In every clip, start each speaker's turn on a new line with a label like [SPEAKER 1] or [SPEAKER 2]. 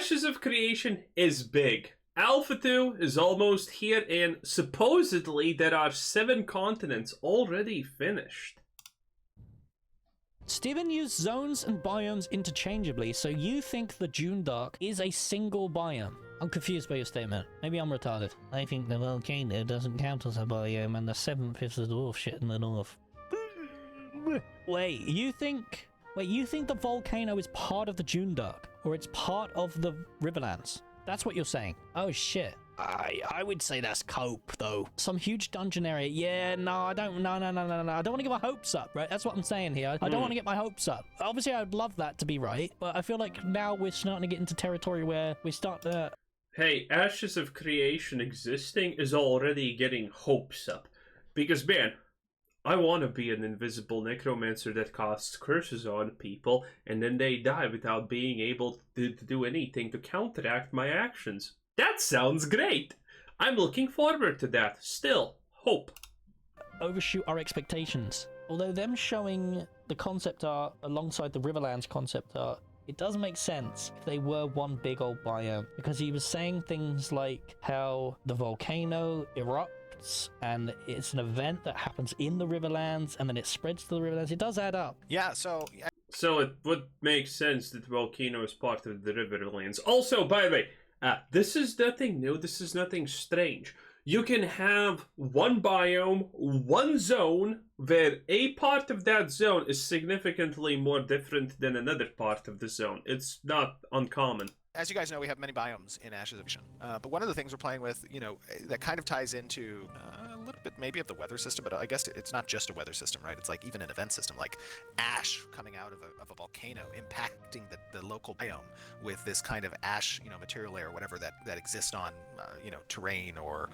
[SPEAKER 1] Ashes of Creation is big. Alpha 2 is almost here, and supposedly there are 7 continents already finished.
[SPEAKER 2] Steven used zones and biomes interchangeably, so you think the Dune Dark is a single biome? I'm confused by your statement. Maybe I'm retarded. I think the volcano doesn't count as a biome, and the 7th is the dwarf shit in the north. Wait, you think the volcano is part of the Dune Dark, or it's part of the Riverlands? That's what you're saying. Oh shit. I would say that's cope, though. Some huge dungeon area. Yeah, no, I don't. No. I don't want to get my hopes up, right? That's what I'm saying here. I don't want to get my hopes up. Obviously, I'd love that to be right, but I feel like now we're starting to get into territory where we start to.
[SPEAKER 1] Hey, Ashes of Creation existing is already getting hopes up. Because, man, I want to be an invisible necromancer that casts curses on people, and then they die without being able to do anything to counteract my actions. That sounds great! I'm looking forward to that. Still, hope.
[SPEAKER 2] Overshoot our expectations. Although them showing the concept art alongside the Riverlands concept art, it does make sense if they were one big old biome, because he was saying things like how the volcano erupts and it's an event that happens in the Riverlands and then it spreads to the Riverlands. It does add up.
[SPEAKER 3] Yeah, so
[SPEAKER 1] it would make sense that the volcano is part of the Riverlands. Also, by the way, this is nothing new, this is nothing strange. You can have one biome, one zone, where a part of that zone is significantly more different than another part of the zone. It's not uncommon.
[SPEAKER 3] as you guys know, we have many biomes in Ashes of Creation. But one of the things we're playing with, that kind of ties into a little bit maybe of the weather system, but I guess it's not just a weather system, right? It's like even an event system, like ash coming out of a volcano, impacting the local biome with this kind of ash, material layer or whatever that exists on, terrain or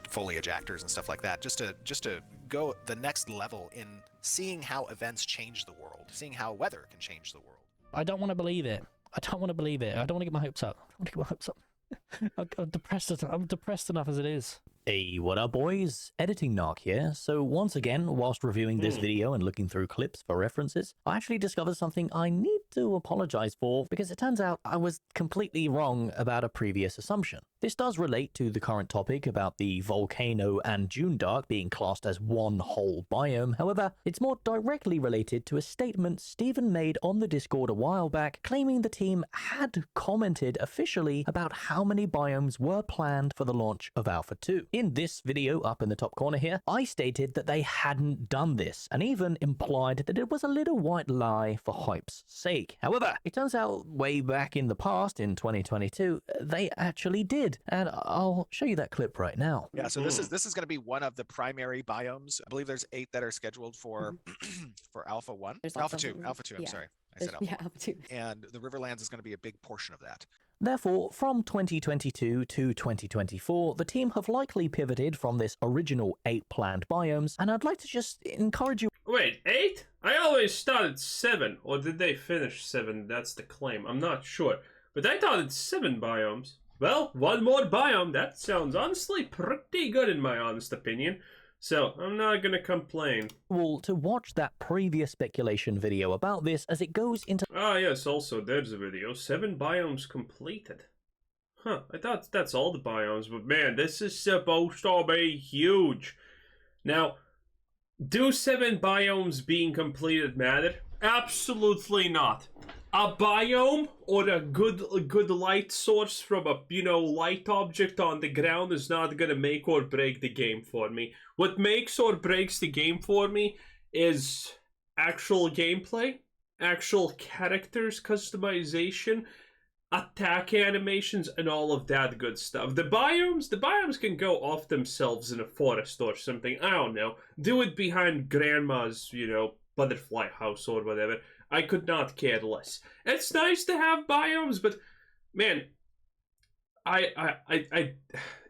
[SPEAKER 3] foliage actors and stuff like that. Just to go the next level in seeing how events change the world, seeing how weather can change the world.
[SPEAKER 2] I don't want to believe it. I don't want to believe it. I don't want to get my hopes up. I'm depressed. I'm depressed enough as it is.
[SPEAKER 4] Hey, what up, boys? Editing Narc here. So once again, whilst reviewing this video and looking through clips for references, I actually discovered something I need to apologize for, because it turns out I was completely wrong about a previous assumption. This does relate to the current topic about the volcano and Dune Dark being classed as one whole biome. However, it's more directly related to a statement Steven made on the Discord a while back, claiming the team had commented officially about how many biomes were planned for the launch of Alpha 2. In this video up in the top corner here, I stated that they hadn't done this, and even implied that it was a little white lie for hype's sake. However, it turns out way back in the past, in 2022, they actually did, and I'll show you that clip right now.
[SPEAKER 3] Yeah, so this is going to be one of the primary biomes. I believe there's 8 that are scheduled for for Alpha 1. Alpha 2, I'm sorry. I said Alpha.
[SPEAKER 5] Yeah, Alpha 2.
[SPEAKER 3] And the Riverlands is going to be a big portion of that.
[SPEAKER 4] Therefore, from 2022 to 2024, the team have likely pivoted from this original 8 planned biomes, and I'd like to just encourage you...
[SPEAKER 1] Wait, 8? I always started 7, or did they finish 7? That's the claim. I'm not sure. But I thought it's 7 biomes. Well, one more biome. That sounds honestly pretty good in my honest opinion. So, I'm not gonna complain.
[SPEAKER 4] Well, to watch that previous speculation video about this as it goes into...
[SPEAKER 1] Ah, yes, also there's a video. 7 biomes completed. Huh, I thought that's all the biomes, but man, this is supposed to be huge. Now, do 7 biomes being completed matter? Absolutely not. A biome or a good light source from a, light object on the ground is not gonna make or break the game for me. What makes or breaks the game for me is actual gameplay, actual characters customization, attack animations, and all of that good stuff. The biomes can go off themselves in a forest or something. I don't know. Do it behind grandma's, butterfly house or whatever. I could not care less. It's nice to have biomes, but man,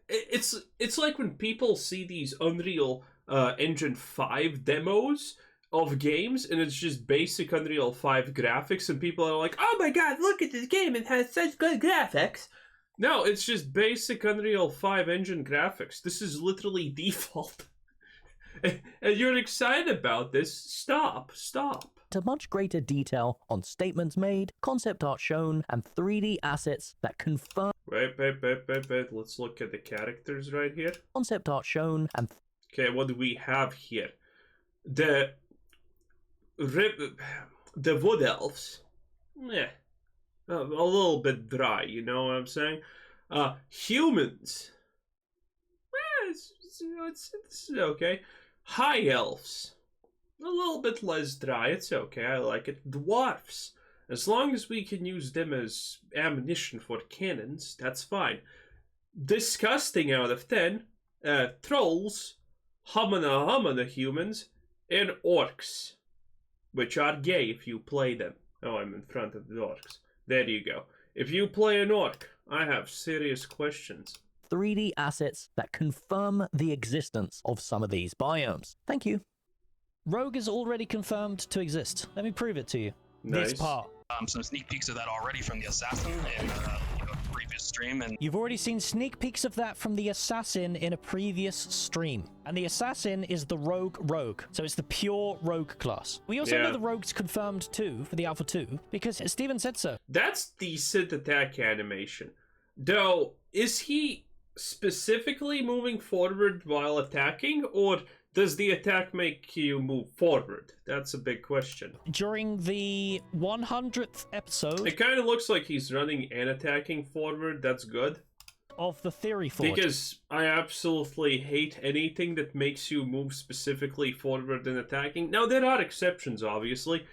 [SPEAKER 1] it's like when people see these Unreal Engine 5 demos of games, and it's just basic Unreal 5 graphics, and people are like, "Oh my god, look at this game! It has such good graphics." No, it's just basic Unreal 5 engine graphics. This is literally default. and you're excited about this. Stop.
[SPEAKER 4] To much greater detail on statements made, concept art shown, and 3D assets that confirm
[SPEAKER 1] Wait. Let's look at the characters right here.
[SPEAKER 4] concept art shown and
[SPEAKER 1] Okay, what do we have here? The wood elves. A little bit dry, you know what I'm saying? Humans. It's okay. High elves. A little bit less dry, it's okay, I like it. Dwarfs. As long as we can use them as ammunition for cannons, that's fine. Disgusting out of 10. Trolls. Humana humans. And orcs. Which are gay if you play them. Oh, I'm in front of the orcs. There you go. If you play an orc, I have serious questions.
[SPEAKER 4] 3D assets that confirm the existence of some of these biomes. Thank you.
[SPEAKER 2] Rogue is already confirmed to exist. Let me prove it to you.
[SPEAKER 1] Nice.
[SPEAKER 2] This part.
[SPEAKER 5] Some sneak peeks of that already from the Assassin in previous stream, and
[SPEAKER 2] You've already seen sneak peeks of that from the Assassin in a previous stream. And the Assassin is the Rogue. So it's the pure Rogue class. We also know the Rogue's confirmed too for the Alpha 2 because Steven said so.
[SPEAKER 1] That's decent attack animation. Though, is he specifically moving forward while attacking, or does the attack make you move forward? That's a big question.
[SPEAKER 2] During the 100th episode
[SPEAKER 1] It kind of looks like he's running and attacking forward. That's good.
[SPEAKER 2] of the Theory Forge.
[SPEAKER 1] Because I absolutely hate anything that makes you move specifically forward and attacking. Now, there are exceptions, obviously,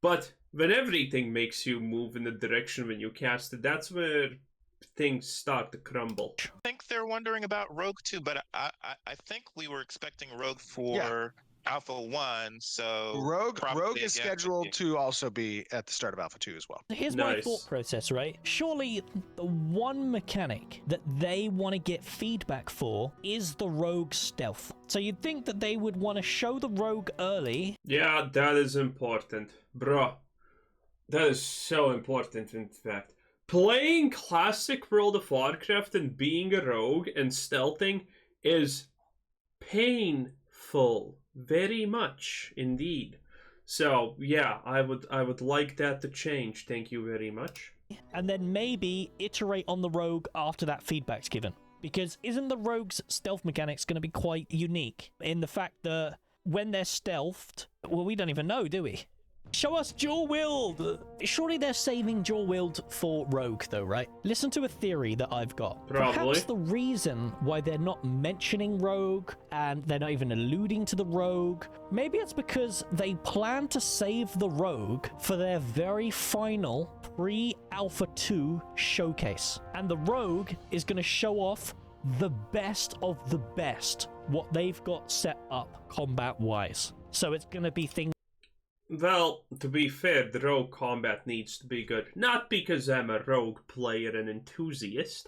[SPEAKER 1] but when everything makes you move in the direction when you cast it, that's where things start to crumble.
[SPEAKER 6] I think they're wondering about Rogue too, but I think we were expecting Rogue for Alpha 1, so
[SPEAKER 3] Rogue is
[SPEAKER 6] again,
[SPEAKER 3] scheduled to also be at the start of Alpha 2 as well.
[SPEAKER 2] Here's my
[SPEAKER 1] Nice.
[SPEAKER 2] thought process, right? Surely the one mechanic that they want to get feedback for is the Rogue stealth. So you'd think that they would want to show the Rogue early.
[SPEAKER 1] Yeah, that is important. Bro, that is so important, in fact. Playing classic World of Warcraft and being a rogue and stealthing is painful. Very much indeed. So yeah, I would like that to change. Thank you very much.
[SPEAKER 2] And then maybe iterate on the Rogue after that feedback's given. Because isn't the Rogue's stealth mechanics going to be quite unique in the fact that when they're stealthed, well, we don't even know, do we? Show us dual wield! Surely they're saving dual wield for Rogue, though, right? Listen to a theory that I've got.
[SPEAKER 1] Probably.
[SPEAKER 2] Perhaps the reason why they're not mentioning Rogue and they're not even alluding to the Rogue, maybe it's because they plan to save the Rogue for their very final pre-Alpha 2 showcase. And the Rogue is going to show off the best of the best, what they've got set up combat-wise. So it's going to be things.
[SPEAKER 1] Well, to be fair, the rogue combat needs to be good. Not because I'm a rogue player and enthusiast,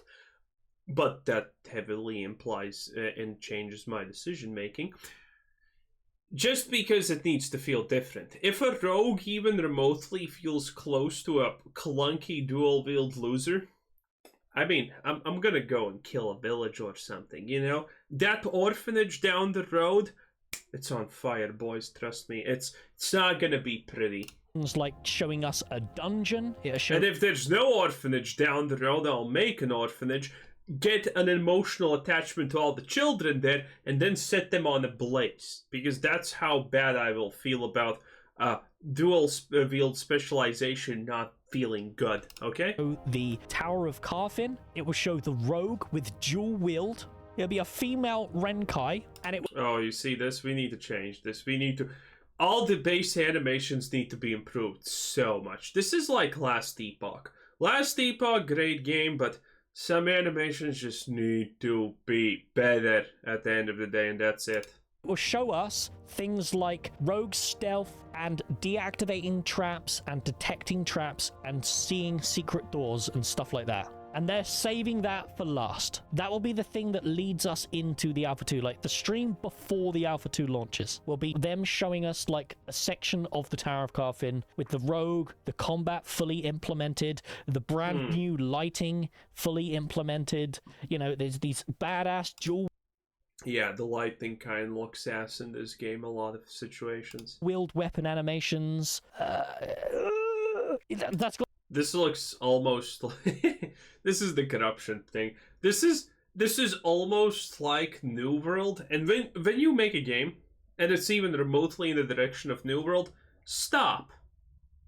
[SPEAKER 1] but that heavily implies and changes my decision making. Just because it needs to feel different. If a rogue even remotely feels close to a clunky dual-wield loser, I mean, I'm gonna go and kill a village or something, you know? That orphanage down the road, it's on fire, boys, trust me. It's not gonna be pretty.
[SPEAKER 2] Like showing us a dungeon.
[SPEAKER 1] And if there's no orphanage down the road, I'll make an orphanage, get an emotional attachment to all the children there, and then set them on a blaze. Because that's how bad I will feel about dual-wield specialization not feeling good, okay?
[SPEAKER 2] The Tower of Carfin, it will show the rogue with dual wield. It'll be a female Renkai, and it.
[SPEAKER 1] Oh, you see this? We need to change this. We need to. All the base animations need to be improved so much. This is like Last Epoch. Last Epoch, great game, but some animations just need to be better at the end of the day, and that's it.
[SPEAKER 2] Will show us things like rogue stealth and deactivating traps and detecting traps and seeing secret doors and stuff like that. And they're saving that for last. That will be the thing that leads us into the Alpha 2. Like, the stream before the Alpha 2 launches will be them showing us, like, a section of the Tower of Carfin with the rogue, the combat fully implemented, the brand new lighting fully implemented. You know, there's these badass dual
[SPEAKER 1] Yeah, the lighting kind of looks ass in this game, a lot of situations.
[SPEAKER 2] Wheeled weapon animations. That's got
[SPEAKER 1] This looks almost like... This is the corruption thing. This is almost like New World, and when you make a game, and it's even remotely in the direction of New World, stop.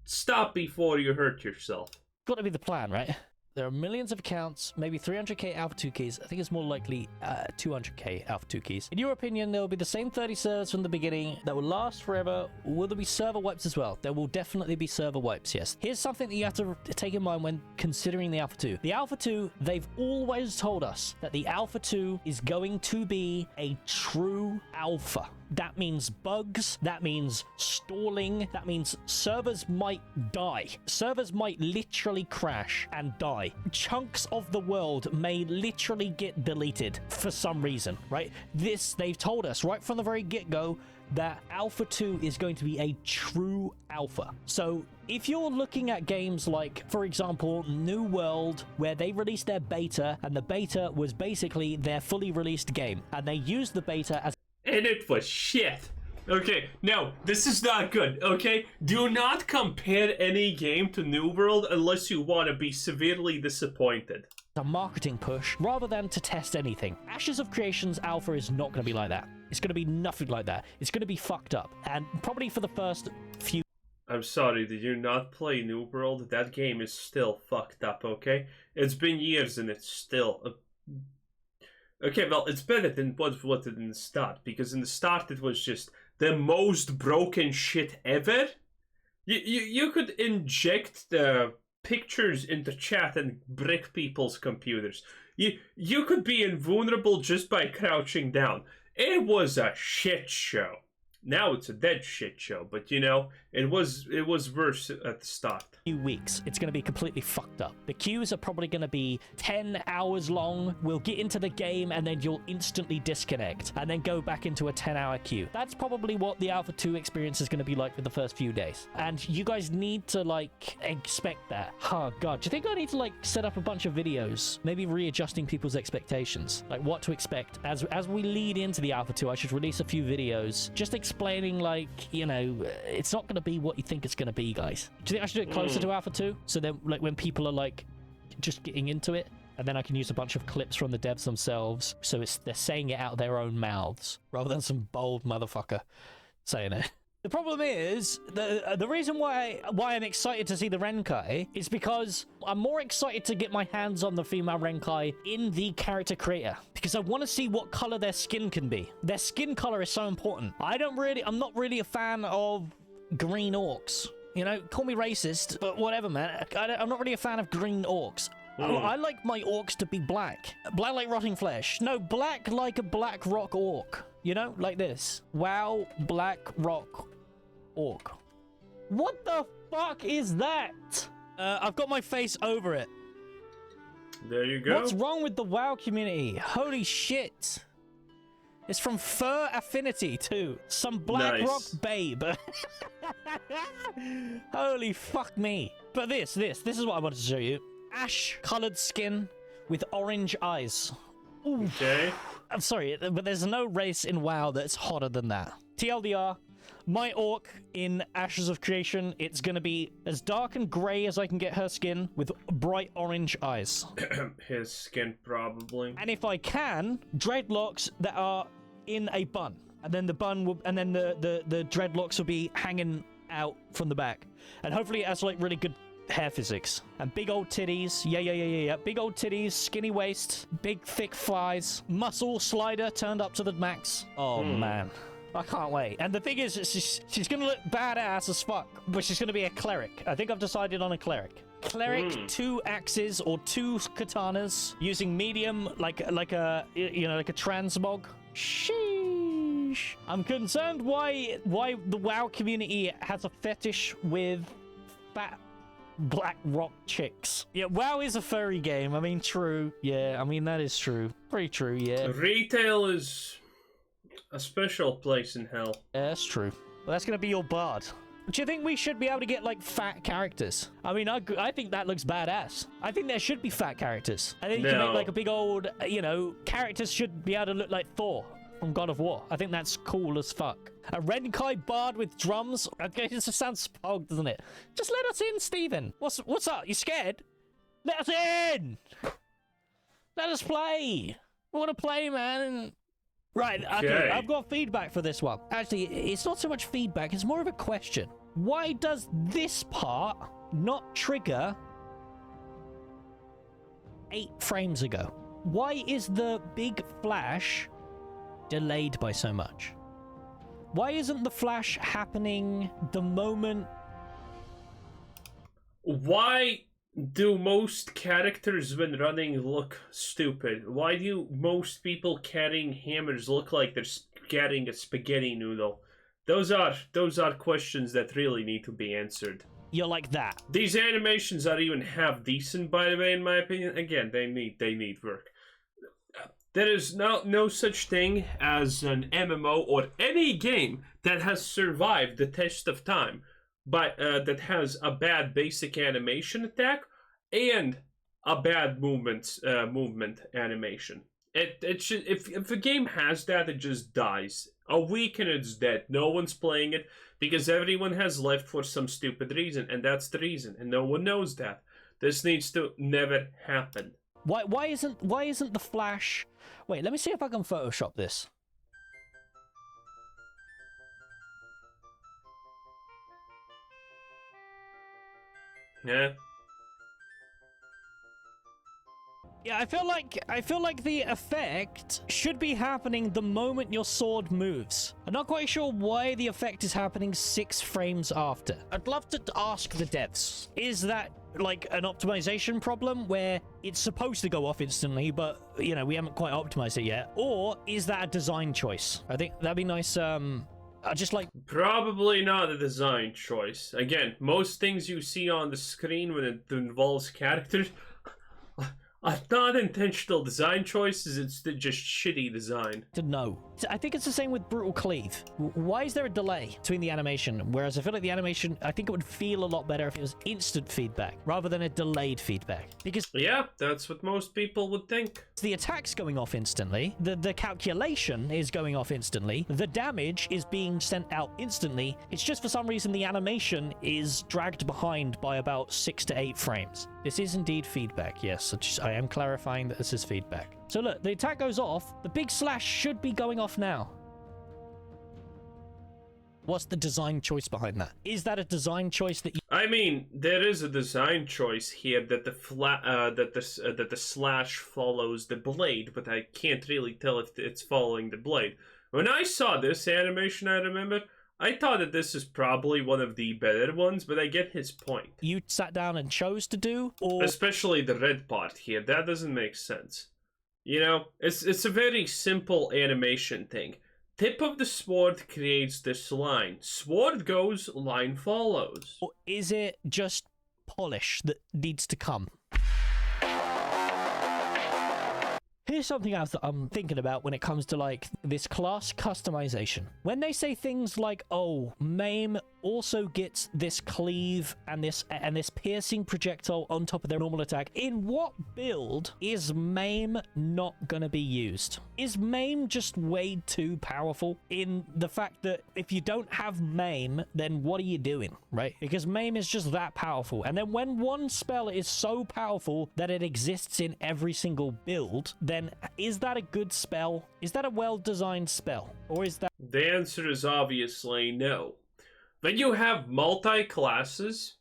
[SPEAKER 1] Stop before you hurt yourself.
[SPEAKER 2] got to be the plan, right? There are millions of accounts, maybe 300k Alpha 2 keys. I think it's more likely 200k Alpha 2 keys. In your opinion, there will be the same 30 servers from the beginning that will last forever. Will there be server wipes as well? There will definitely be server wipes, yes. Here's something that you have to take in mind when considering the Alpha 2. The Alpha 2, they've always told us that the Alpha 2 is going to be a true alpha. That means bugs, that means stalling, that means servers might die. Servers might literally crash and die. Chunks of the world may literally get deleted for some reason, right? This, they've told us right from the very get-go that Alpha 2 is going to be a true alpha. So if you're looking at games like, for example, New World, where they released their beta, and the beta was basically their fully released game, and they used the beta as
[SPEAKER 1] And it was shit. Okay, no, this is not good, okay? Do not compare any game to New World unless you want to be severely disappointed.
[SPEAKER 2] a marketing push rather than to test anything. Ashes of Creation's alpha is not going to be like that. It's going to be nothing like that. It's going to be fucked up. And probably for the first few...
[SPEAKER 1] I'm sorry, did you not play New World? That game is still fucked up, okay? It's been years and it's still... Okay, well, it's better than what was in the start, because in the start it was just the most broken shit ever. You could inject the pictures into chat and brick people's computers. You could be invulnerable just by crouching down. It was a shit show. Now it's a dead shit show, but you know, it was worse at the start.
[SPEAKER 2] few weeks, it's going to be completely fucked up. The queues are probably going to be 10 hours long. We'll get into the game and then you'll instantly disconnect and then go back into a 10-hour queue. That's probably what the Alpha 2 experience is going to be like for the first few days. And you guys need to, like, expect that. Oh, God. Do you think I need to, like, set up a bunch of videos? Maybe readjusting people's expectations. Like, what to expect. As we lead into the Alpha 2, I should release a few videos just explaining, like, you know, it's not going to be what you think it's going to be, guys. Do you think I should do it closer to Alpha 2? So then, like, when people are, like, just getting into it, and then I can use a bunch of clips from the devs themselves, so they're saying it out of their own mouths, rather than some bold motherfucker saying it. The problem is, the reason why I'm excited to see the Renkai is because I'm more excited to get my hands on the female Renkai in the character creator, because I want to see what color their skin can be. Their skin color is so important. I'm not really a fan of green orcs. You know, call me racist, but whatever, man. I'm not really a fan of green orcs. I like my orcs to be black. Black like rotting flesh. No, black like a black rock orc. You know, like this. WoW black rock orc. What the fuck is that? I've got my face over it.
[SPEAKER 1] There you go.
[SPEAKER 2] What's wrong with the WoW community? Holy shit. It's from Fur Affinity, too. Some black rock babe. Holy fuck me. But this is what I wanted to show you. Ash-colored skin with orange eyes. Ooh.
[SPEAKER 1] Okay.
[SPEAKER 2] I'm sorry, but there's no race in WoW that's hotter than that. TLDR, my orc in Ashes of Creation, it's gonna be as dark and grey as I can get her skin with bright orange eyes.
[SPEAKER 1] His skin, probably.
[SPEAKER 2] And if I can, dreadlocks that are in a bun. And then the bun will, and then the dreadlocks will be hanging out from the back. And hopefully it has like really good hair physics. And big old titties. Yeah. Big old titties, skinny waist, big thick thighs, muscle slider turned up to the max. Oh man. I can't wait. And the thing is, she's gonna look badass as fuck, but she's gonna be a cleric. I think I've decided on a cleric. Cleric, 2 axes or 2 katanas, using medium like a transmog. Sheesh. I'm concerned why the WoW community has a fetish with fat black rock chicks. Yeah, WoW is a furry game. I mean, true. Yeah, I mean, that is true. Pretty true, yeah.
[SPEAKER 1] Retail is a special place in hell.
[SPEAKER 2] Yeah, that's true. Well, that's gonna be your bard. Do you think we should be able to get, like, fat characters? I mean, I think that looks badass. I think there should be fat characters. I think you can make, like, a big old, you know, characters should be able to look like Thor. from God of War. I think that's cool as fuck. A Renkai bard with drums? Okay, it just sounds spogged, doesn't it? Just let us in, Steven. What's up? You scared? Let us in! Let us play! I want to play, man. Right, okay, I've got feedback for this one. Actually, it's not so much feedback, it's more of a question. Why does this part not trigger 8 frames ago? Why is the big flash delayed by so much? Why isn't the flash happening the moment?
[SPEAKER 1] Why do most characters when running look stupid? Why do most people carrying hammers look like they're carrying a spaghetti noodle? Those are questions that really need to be answered.
[SPEAKER 2] You're like that.
[SPEAKER 1] These animations are even half decent, by the way, in my opinion. Again, they need work. There is no such thing as an MMO or any game that has survived the test of time, but that has a bad basic animation attack and a bad movement animation. It should, if a game has that, it just dies. A week and it's dead. No one's playing it because everyone has left for some stupid reason, and that's the reason, and no one knows that. This needs to never happen.
[SPEAKER 2] Why isn't the flash? Wait, let me see if I can Photoshop this.
[SPEAKER 1] Yeah.
[SPEAKER 2] Yeah, I feel like the effect should be happening the moment your sword moves. I'm not quite sure why the effect is happening 6 frames after. I'd love to ask the devs, is that like an optimization problem where it's supposed to go off instantly, but you know, we haven't quite optimized it yet? Or is that a design choice? I think that'd be nice. I just like...
[SPEAKER 1] Probably not a design choice. Again, most things you see on the screen when it involves characters are not intentional design choices, it's just shitty design.
[SPEAKER 2] To know. I think it's the same with Brutal Cleave. Why is there a delay between the animation? Whereas I feel like the animation, I think it would feel a lot better if it was instant feedback rather than a delayed feedback. Because
[SPEAKER 1] yeah, that's what most people would think.
[SPEAKER 2] The attack's going off instantly, the calculation is going off instantly, the damage is being sent out instantly. It's just for some reason the animation is dragged behind by about 6 to 8 frames. This is indeed feedback, yes. I am clarifying that this is feedback. So look, the attack goes off, the big slash should be going off now. What's the design choice behind that? Is that a design choice that you...
[SPEAKER 1] I mean, there is a design choice here that the slash follows the blade, but I can't really tell if it's following the blade. When I saw this animation, I remember, I thought that this is probably one of the better ones, but I get his point.
[SPEAKER 2] You sat down and chose to do, or...
[SPEAKER 1] Especially the red part here, that doesn't make sense. You know, it's a very simple animation thing. Tip of the sword creates this line. Sword goes, line follows.
[SPEAKER 2] Or is it just polish that needs to come? Here's something else that I'm thinking about when it comes to like this class customization. When they say things like, oh, Maim also gets this cleave and this piercing projectile on top of their normal attack, in what build is Maim not gonna be used? Is Maim just way too powerful in the fact that if you don't have Maim, then what are you doing, right? Because Maim is just that powerful. And then when one spell is so powerful that it exists in every single build, then is that a good spell? Is that a well-designed spell? Or is that...
[SPEAKER 1] The answer is obviously no. When you have multi-classes,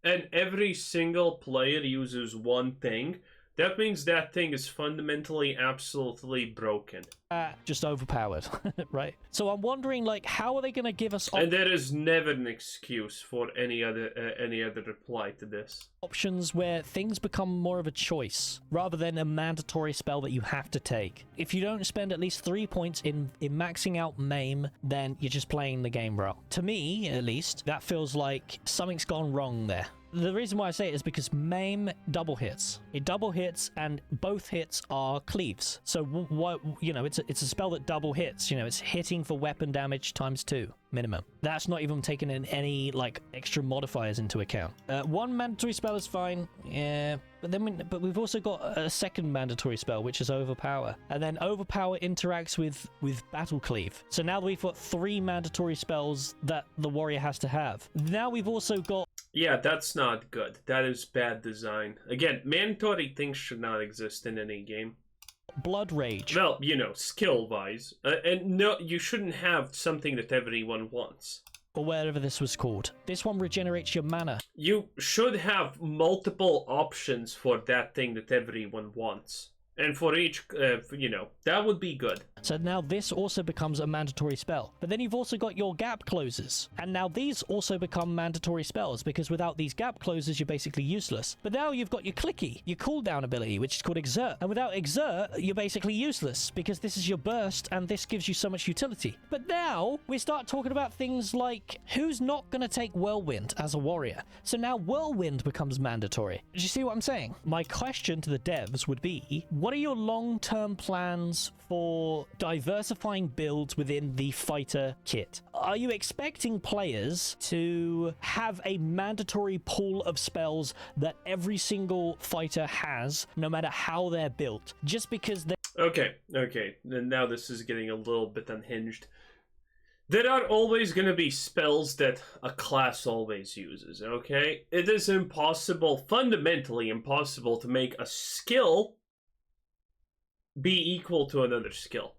[SPEAKER 1] and every single player uses one thing, that means that thing is fundamentally absolutely broken.
[SPEAKER 2] Just overpowered, right? So I'm wondering, like, how are they going to give us...
[SPEAKER 1] And there is never an excuse for any other reply to this.
[SPEAKER 2] Options where things become more of a choice, rather than a mandatory spell that you have to take. If you don't spend at least 3 points in maxing out Maim, then you're just playing the game, bro. To me, at least, that feels like something's gone wrong there. the reason why I say it is because maim double hits. It double hits, and both hits are cleaves. So what, you know, it's a spell that double hits. You know, it's hitting for weapon damage ×2 minimum. That's not even taking in any like extra modifiers into account. One mandatory spell is fine, yeah, but we've also got a second mandatory spell, which is Overpower, and then Overpower interacts with Battle Cleave. So now we've got 3 mandatory spells that the warrior has to have. Now we've also got.
[SPEAKER 1] Yeah, that's not good. That is bad design. Again, mandatory things should not exist in any game.
[SPEAKER 2] Blood Rage.
[SPEAKER 1] Well, you know, skill-wise. And no, you shouldn't have something that everyone wants.
[SPEAKER 2] Or whatever this was called. This one regenerates your mana.
[SPEAKER 1] You should have multiple options for that thing that everyone wants. And for each, you know, that would be good.
[SPEAKER 2] So now this also becomes a mandatory spell. But then you've also got your gap closers. And now these also become mandatory spells, because without these gap closers, you're basically useless. But now you've got your clicky, your cooldown ability, which is called Exert. And without Exert, you're basically useless, because this is your burst, and this gives you so much utility. But now we start talking about things like, who's not going to take Whirlwind as a warrior? So now Whirlwind becomes mandatory. Do you see what I'm saying? My question to the devs would be, what are your long-term plans for diversifying builds within the fighter kit? Are you expecting players to have a mandatory pool of spells that every single fighter has, no matter how they're built, just because they...
[SPEAKER 1] Okay, and now this is getting a little bit unhinged. There are always going to be spells that a class always uses, okay? It is impossible, fundamentally impossible, to make a skill be equal to another skill.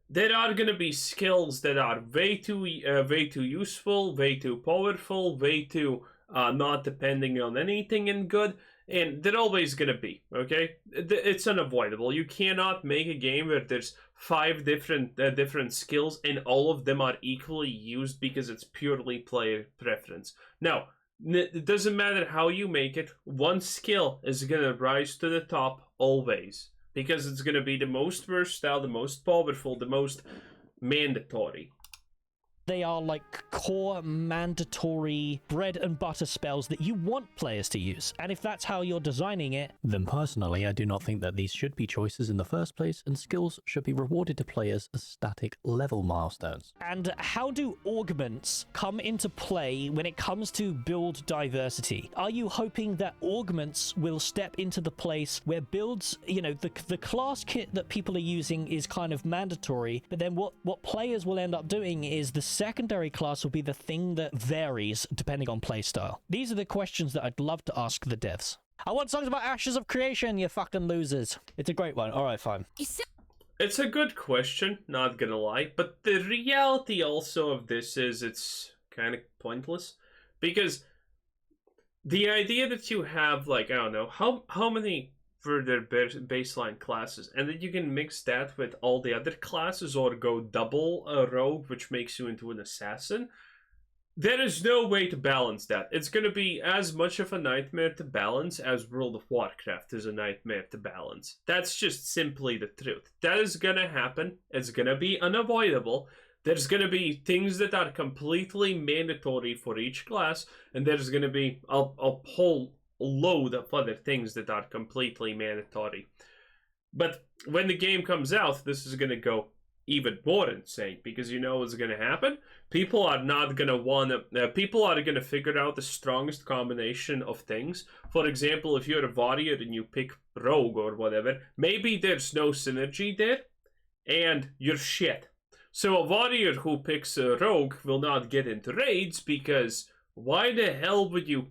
[SPEAKER 1] There are going to be skills that are way too useful, way too powerful, way too not depending on anything and good, and they're always going to be, okay? It's unavoidable. You cannot make a game where there's 5 different skills and all of them are equally used because it's purely player preference. No, it doesn't matter how you make it. One skill is going to rise to the top always, because it's going to be the most versatile, the most powerful, the most mandatory.
[SPEAKER 2] They are like core mandatory bread and butter spells that you want players to use. And if that's how you're designing it,
[SPEAKER 4] then personally I do not think that these should be choices in the first place, and skills should be rewarded to players as static level milestones.
[SPEAKER 2] And how do augments come into play when it comes to build diversity? Are you hoping that augments will step into the place where builds, you know, the class kit that people are using is kind of mandatory, but then what players will end up doing is the secondary class will be the thing that varies depending on playstyle? These are the questions that I'd love to ask the devs. I want songs about Ashes of Creation, you fucking losers. It's a great one. Alright, fine.
[SPEAKER 1] It's a good question, not gonna lie, but the reality also of this is it's kind of pointless, because the idea that you have, like, I don't know, how many further baseline classes, and then you can mix that with all the other classes or go double a rogue, which makes you into an assassin. There is no way to balance that. It's going to be as much of a nightmare to balance as World of Warcraft is a nightmare to balance. That's just simply the truth. That is going to happen. It's going to be unavoidable. There's going to be things that are completely mandatory for each class, and there's going to be a whole load of other things that are completely mandatory. But when the game comes out, this is going to go even more insane, because you know what's going to happen? People are not going to want to... people are going to figure out the strongest combination of things. For example, if you're a warrior and you pick rogue or whatever, maybe there's no synergy there, and you're shit. So a warrior who picks a rogue will not get into raids, because why the hell would you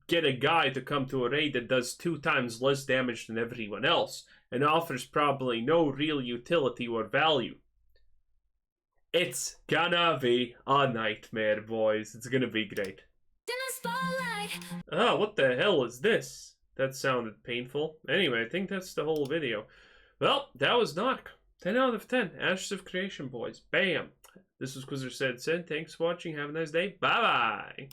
[SPEAKER 1] get a guy to come to a raid that does 2 times less damage than everyone else and offers probably no real utility or value? It's gonna be a nightmare, boys. It's gonna be great. Oh, what the hell is this? That sounded painful. Anyway, I think that's the whole video. Well, that was Knock. 10 out of 10. Ashes of Creation, boys. Bam. This was Quizzer Said. Thanks for watching. Have a nice day. Bye-bye.